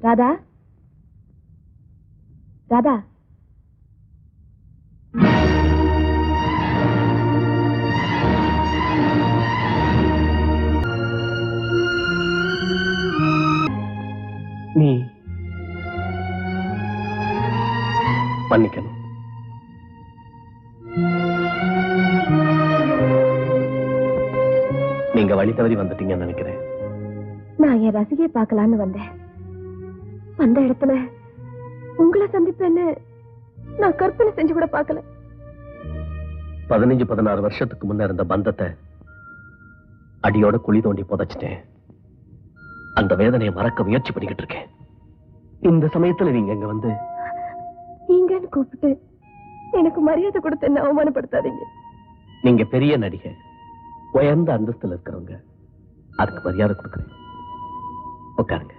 ராதா, ராதா, நீ மன்னிக்கணும். நீங்க வழி தவறி வந்துட்டீங்கன்னு நினைக்கிறேன். நான் என் ரசிகையை பார்க்கலான்னு வந்தேன். வந்த இடத்துல உங்களை சந்திப்பேன்னு நான் கற்பனை செஞ்சு கூட பார்க்கல. 15-16 வருஷத்துக்கு முன்ன இருந்த பந்தத்தை அடியோட குழி தோண்டி புதைச்சிட்டேன். அந்த வேதனையை மறக்க முயற்சி பண்ணிக்கிட்டு இருக்கேன். இந்த சமயத்துல நீங்க இங்க வந்து நீங்கன்னு கூப்பிட்டு எனக்கு மரியாதை கொடுத்து என்ன அவமானப்படுத்தாதீங்க. நீங்க பெரிய நடிகை, உயர்ந்த அந்தஸ்துல இருக்கிறவங்க, அதுக்கு மரியாதை கொடுக்குறேன். உட்காருங்க.